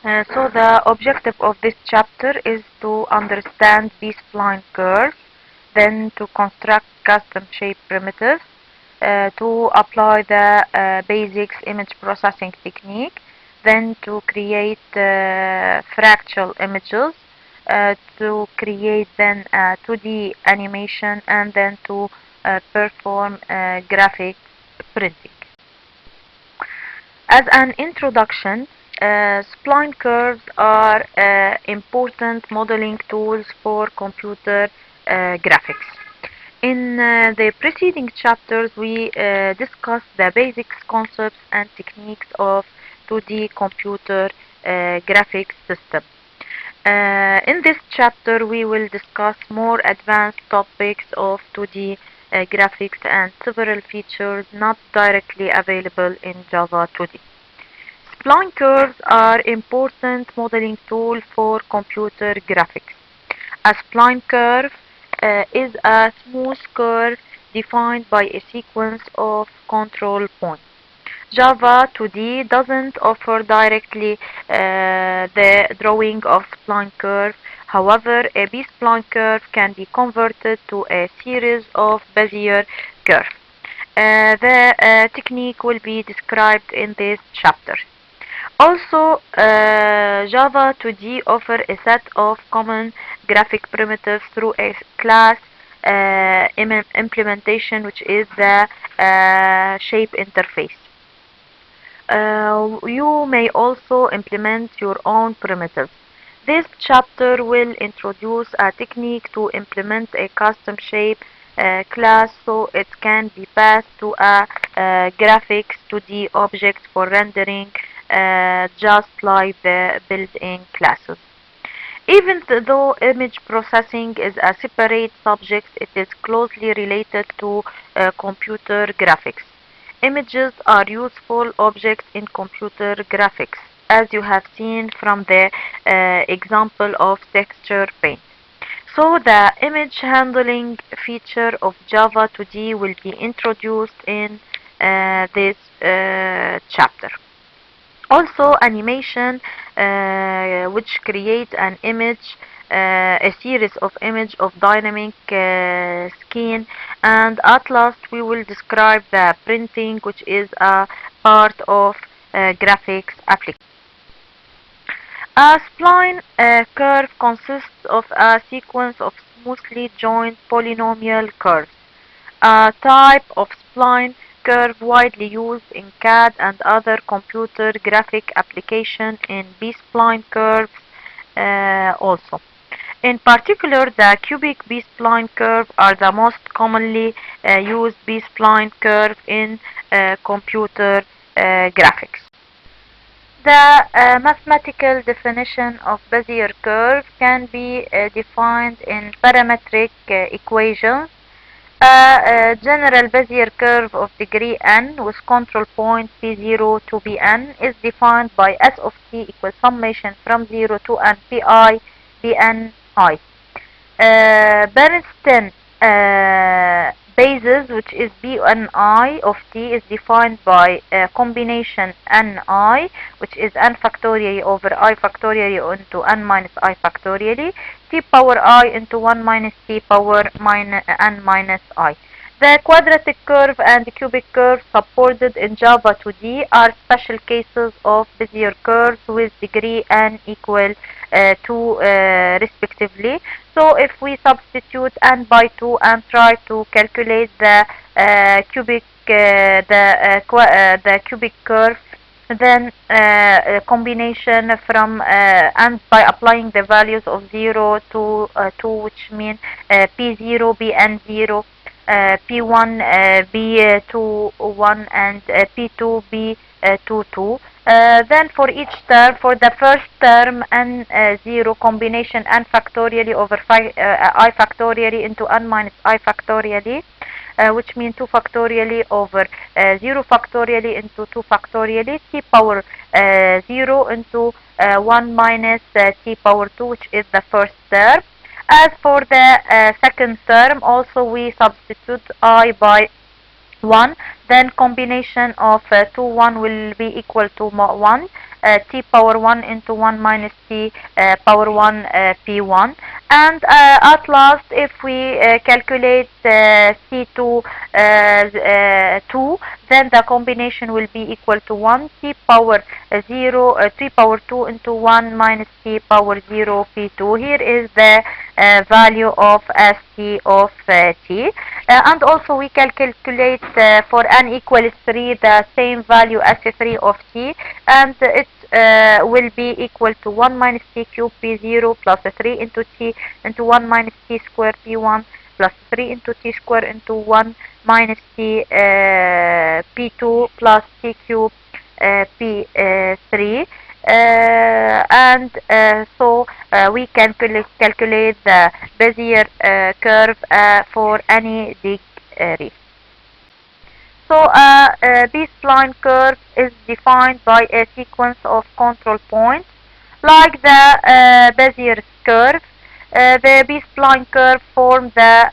So the objective of this chapter is to understand B-spline curves, then to construct custom shape primitives, to apply the basics image processing technique, then to create fractal images, to create then 2D animation, and then to perform graphic printing. As an introduction, spline curves are important modeling tools for computer graphics. In the preceding chapters, we discussed the basic concepts and techniques of 2D computer graphics system. In this chapter, we will discuss more advanced topics of 2D graphics and several features not directly available in Java 2D. Spline curves are important modeling tool for computer graphics. A spline curve is a smooth curve defined by a sequence of control points. Java 2D doesn't offer directly the drawing of spline curve. However, a B-spline curve can be converted to a series of Bezier curves. The technique will be described in this chapter. Also, Java 2D offers a set of common graphic primitives through a class implementation, which is the shape interface. You may also implement your own primitives. This chapter will introduce a technique to implement a custom shape class so it can be passed to a graphics 2D object for rendering, just like the built-in classes. Even though image processing is a separate subject, it is closely related to computer graphics. Images are useful objects in computer graphics, as you have seen from the example of texture paint. So the image handling feature of Java 2D will be introduced in this chapter. Also, animation, which create an image, a series of image of dynamic skin, and at last we will describe the printing, which is a part of graphics application. A spline curve consists of a sequence of smoothly joined polynomial curves. A type of spline curve widely used in CAD and other computer graphic application in B-spline curves also. In particular, the cubic B-spline curve are the most commonly used B-spline curve in computer graphics. The mathematical definition of Bezier curve can be defined in parametric equations. A general Bezier curve of degree n with control point p0 to bn is defined by s of t equals summation from 0 to n pi bn I. Bernstein basis, which is bni of t, is defined by combination ni, which is n factorially over I factorially into n minus I factorially, t power I into 1 minus t power n minus I. The quadratic curve and the cubic curve supported in Java 2D are special cases of Bezier curves with degree n equal 2 respectively. So if we substitute n by 2 and try to calculate the cubic curve, then combination from and by applying the values of 0 to 2, which mean p0 bn0, p1 b2 1, and p2 b2 2. Then for each term, for the first term n0 combination n factorially over I factorially into n minus I factorially, which means 2 factorially over 0 factorially into 2 factorially, t power 0 into 1 minus t power 2, which is the first term. As for the second term, also we substitute I by 1, then combination of 2 1 will be equal to 1, t power 1 into 1 minus t power 1 p1. And at last, if we calculate c2 2, then the combination will be equal to 1 t power 3 power 2 into 1 minus t power 0 p2. Here is the value of st of t. And also we can calculate for n equals 3 the same value as 3 of t, and it will be equal to 1 minus t cube p0 plus 3 into t into 1 minus t square p1 plus 3 into t square into 1 minus t p2 plus t cube p3. And so we can calculate the Bezier curve for any degree. So a B-spline curve is defined by a sequence of control points like the Bezier curve. The B-spline curve forms the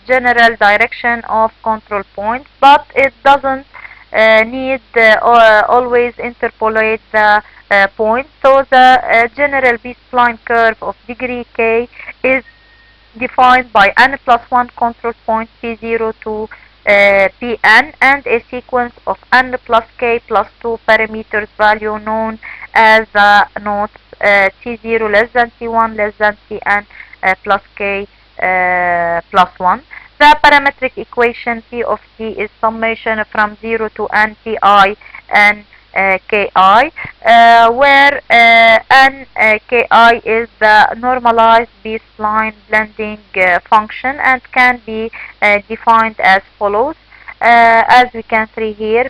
general direction of control points, but it doesn't need always interpolate the point. So the general B-spline curve of degree k is defined by n plus 1 control point p0 to Pn and a sequence of n plus k plus 2 parameters value known as the nodes t0 less than t1 less than tn plus k plus 1. The parametric equation P of t is summation from 0 to n pi n ki, where n ki is the normalized B-spline blending function and can be defined as follows. As we can see here,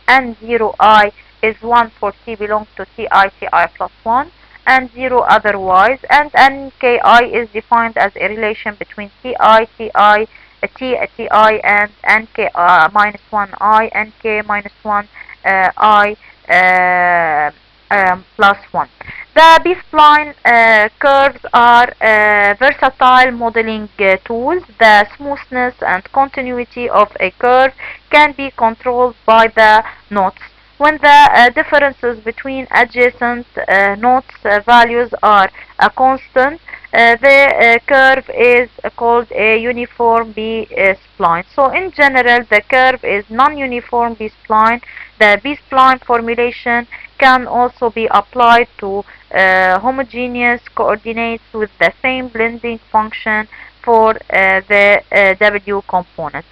n0i is 1 for t belongs to ti plus 1 and 0 otherwise, and nki is defined as a relation between ti and nk minus 1i and k minus 1 I plus 1. The B-spline curves are versatile modeling tools. The smoothness and continuity of a curve can be controlled by the nodes. When the differences between adjacent nodes values are a constant, the curve is called a uniform B-spline. So in general, the curve is non-uniform B-spline. The B-spline formulation can also be applied to homogeneous coordinates with the same blending function for the W component.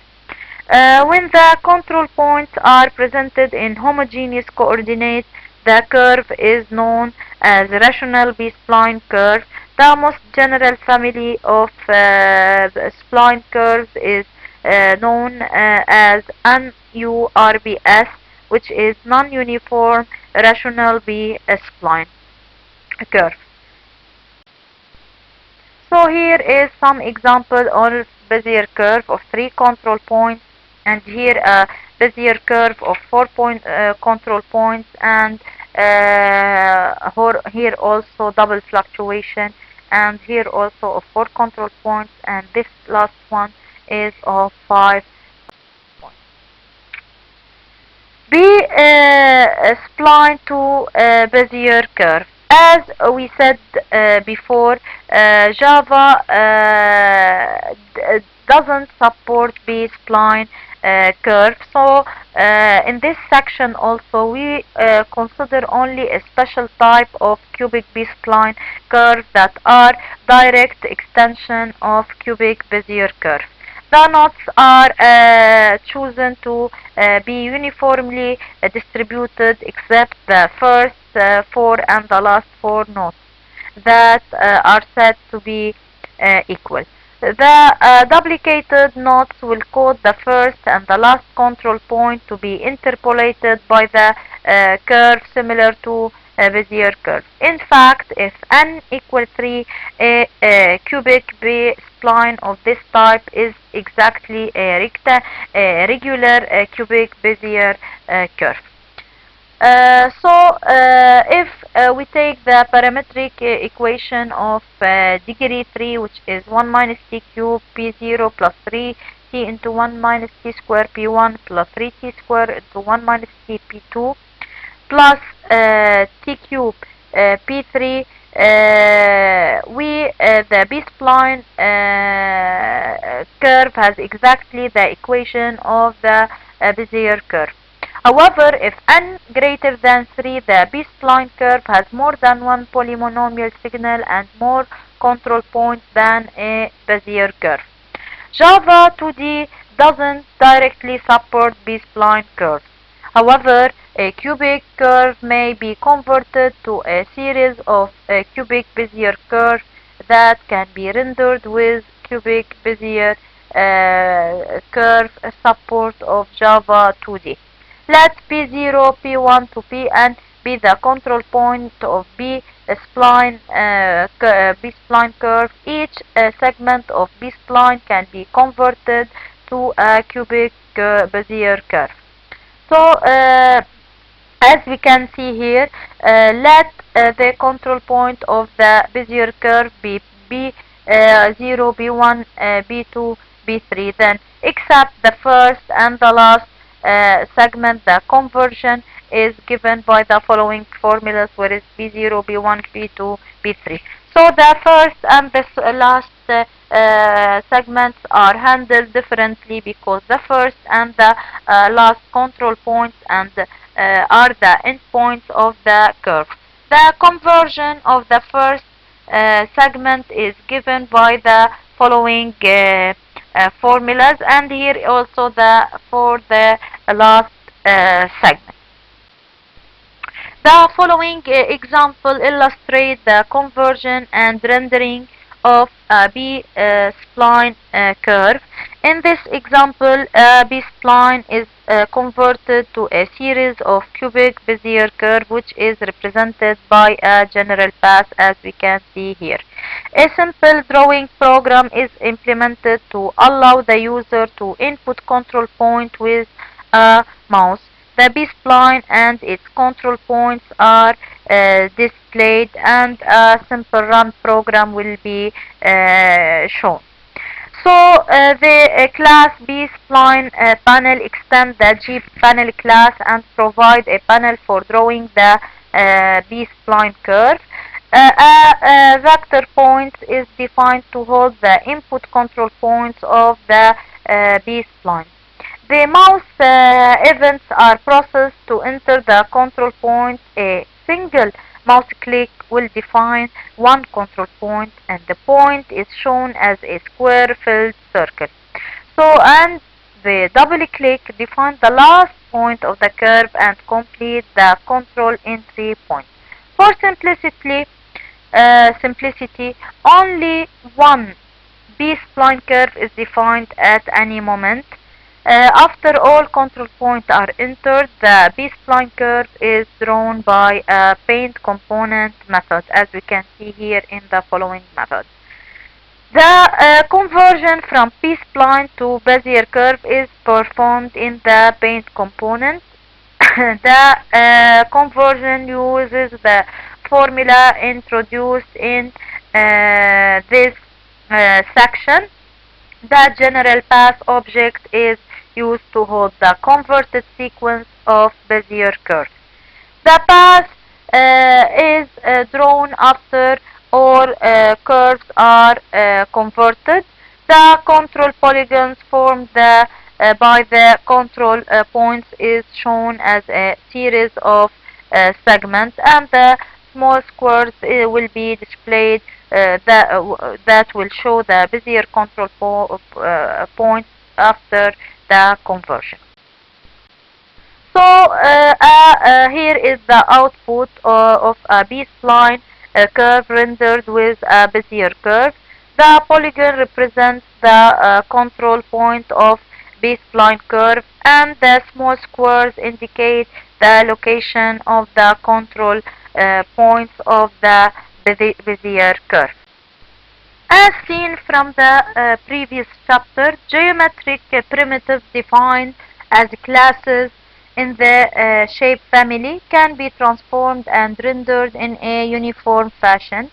When the control points are presented in homogeneous coordinates, the curve is known as rational B-spline curve. The most general family of spline curves is known as NURBS, which is non-uniform rational B-spline curve. So here is some example on Bezier curve of 3 control points, and here a Bezier curve of 4 control points, and here also double fluctuation, and here also of 4 control points, and this last one is of 5 points. B-spline to Bezier curve. As we said before, Java doesn't support B-spline curve. So in this section also we consider only a special type of cubic B-spline curve that are direct extension of cubic Bezier curve. The nodes are chosen to be uniformly distributed except the first 4 and the last 4 nodes that are said to be equal. The duplicated nodes will cause the first and the last control point to be interpolated by the curve similar to Bezier curve. In fact, if n equals 3, a cubic B-spline of this type is exactly a regular cubic Bezier curve. So if we take the parametric equation of degree 3, which is 1 minus t cube p0 plus 3 t into 1 minus t square p1 plus 3 t square into 1 minus t p2 plus t cube p3, the B-spline curve has exactly the equation of the Bezier curve. However, if n greater than 3, the B-spline curve has more than one polynomial signal and more control points than a Bezier curve. Java 2D doesn't directly support B-spline curves. However, a cubic curve may be converted to a series of cubic Bezier curves that can be rendered with cubic Bezier curve support of Java 2D. Let P0, P1 to Pn be the control point of B-spline curve. Each segment of B-spline can be converted to a cubic Bezier curve. So, as we can see here, let the control point of the Bezier curve be B0, B1, B2, B3. Then, except the first and the last segment, the conversion is given by the following formulas, where is B0, B1, B2, B3. So the first and the last segments are handled differently because the first and the last control points and are the endpoints of the curve. The conversion of the first segment is given by the following formulas, and here also for the last segment. The following example illustrates the conversion and rendering of a B-spline curve. In this example, a B-spline is converted to a series of cubic Bezier curve, which is represented by a general path, as we can see here. A simple drawing program is implemented to allow the user to input control point with a mouse. The B-spline and its control points are displayed, and a simple run program will be shown. So the class B-spline panel extends the G-panel class and provide a panel for drawing the B-spline curve. A vector point is defined to hold the input control points of the B-spline. The mouse events are processed to enter the control point. A single mouse click will define one control point, and the point is shown as a square filled circle. So, and the double click defines the last point of the curve and complete the control entry point. For simplicity, only one B-spline curve is defined at any moment. After all control points are entered, the B-spline curve is drawn by a paint component method, as we can see here in the following method. The conversion from B-spline to Bezier curve is performed in the paint component. The conversion uses the formula introduced in this section. The general path object is used to hold the converted sequence of Bezier curves. The path is drawn after all curves are converted. The control polygons formed by the control points is shown as a series of segments, and the small squares will be displayed that will show the Bezier control points after the conversion. So here is the output of a B-spline curve rendered with a Bezier curve. The polygon represents the control point of B-spline curve, and the small squares indicate the location of the control points of the Bezier curve. As seen from the previous chapter, geometric primitives defined as classes in the shape family can be transformed and rendered in a uniform fashion.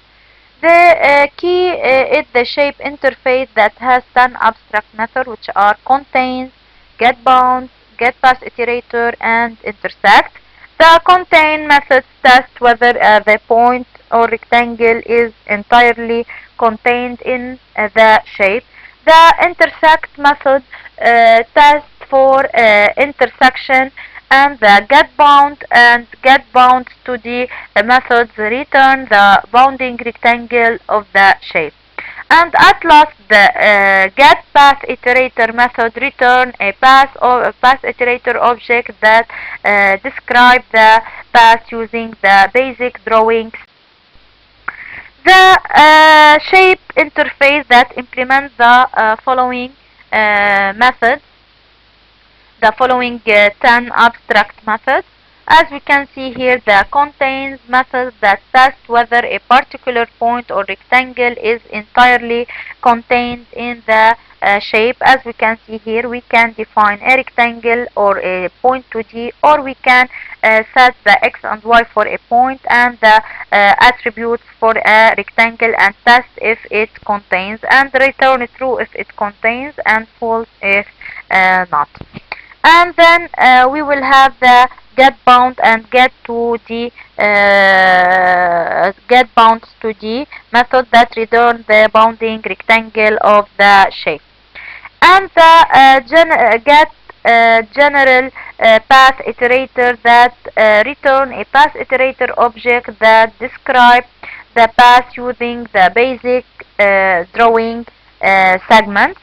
The key is the shape interface that has 10 abstract methods, which are contains, getBounds, getPathIterator, and intersect. The contain methods test whether the point or rectangle is entirely contained in the shape. The intersect method tests for intersection, and the get bound and get bound study methods return the bounding rectangle of the shape. And at last, the get path iterator method return a path or a path iterator object that describe the path using the basic drawings. The shape interface that implements the following methods, the following 10 abstract methods. As we can see here, the contains methods that test whether a particular point or rectangle is entirely contained in the shape. As we can see here, we can define a rectangle or a point 2D, or we can set the x and y for a point and the attributes for a rectangle and test if it contains, and return true if it contains and false if not. And then we will have the get bound and get to the get bound to the method that return the bounding rectangle of the shape. And the get general path iterator that return a path iterator object that describe the path using the basic drawing segments.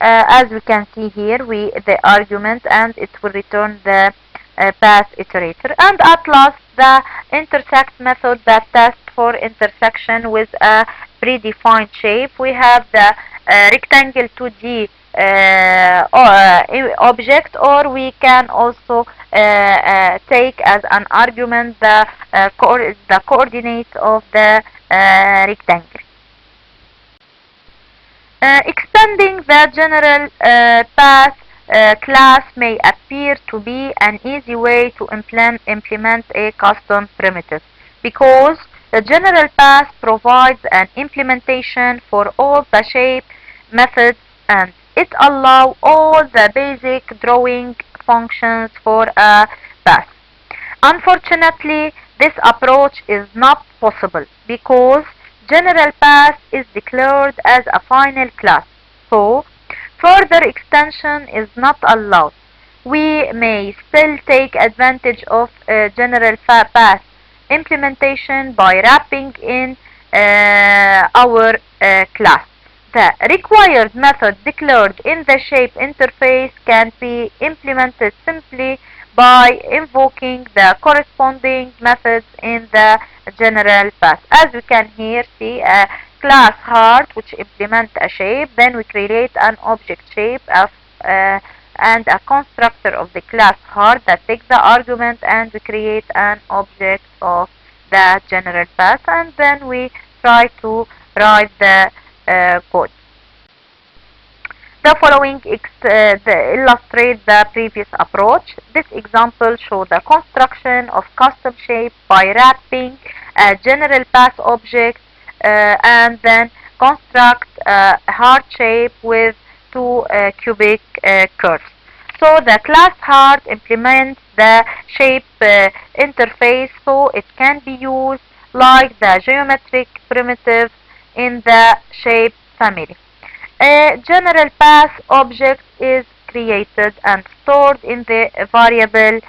As we can see here, the argument, and it will return the path iterator. And at last, the intersect method that tests for intersection with a predefined shape. We have the rectangle 2D object, or we can also take as an argument the coordinates of the rectangle. Extending the general path class may appear to be an easy way to implement a custom primitive, because the general path provides an implementation for all the shape methods, and it allows all the basic drawing functions for a path. Unfortunately, this approach is not possible because general path is declared as a final class, so further extension is not allowed. We may still take advantage of general path implementation by wrapping in our class. The required method declared in the shape interface can be implemented simply by invoking the corresponding methods in the general path. As you can here see a class heart which implements a shape, then we create an object shape of and a constructor of the class heart that takes the argument, and we create an object of the general path, and then we try to write the code. The following illustrates the previous approach. This example shows the construction of custom shape by wrapping a general path object and then construct a heart shape with two cubic curves. So the class heart implements the shape interface, so it can be used like the geometric primitives in the shape family. A general path object is created and stored in the variable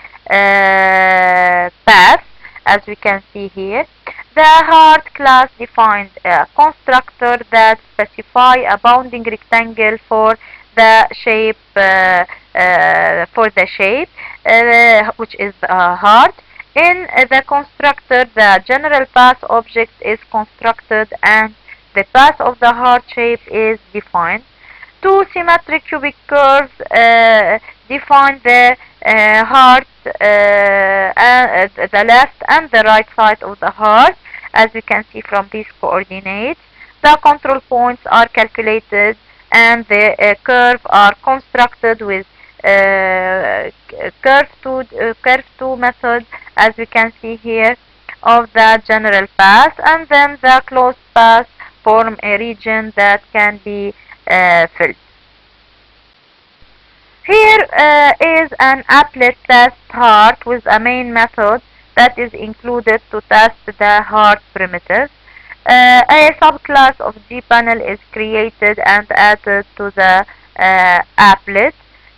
path, as we can see here. The heart class defines a constructor that specifies a bounding rectangle for the shape which is a heart. In the constructor, the general path object is constructed and the path of the heart shape is defined. Two symmetric cubic curves define the heart, the left and the right side of the heart, as we can see from these coordinates. The control points are calculated and the curves are constructed with curve to method, as we can see here, of the general path, and then the closed path form a region that can be filled. Here is an applet test heart with a main method that is included to test the heart primitive. A subclass of gpanel is created and added to the applet.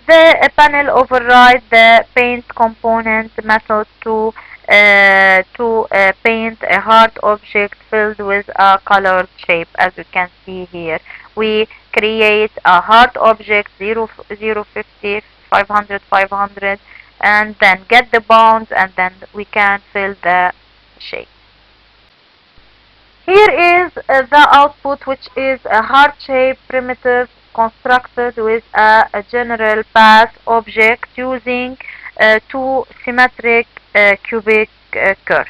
The panel overrides the paint component method to paint a heart object filled with a colored shape. As you can see here, we create a heart object 0, 0, 50, 500, 500, and then get the bounds, and then we can fill the shape. Here is the output, which is a heart-shaped primitive constructed with a general path object using two symmetric cubic curves.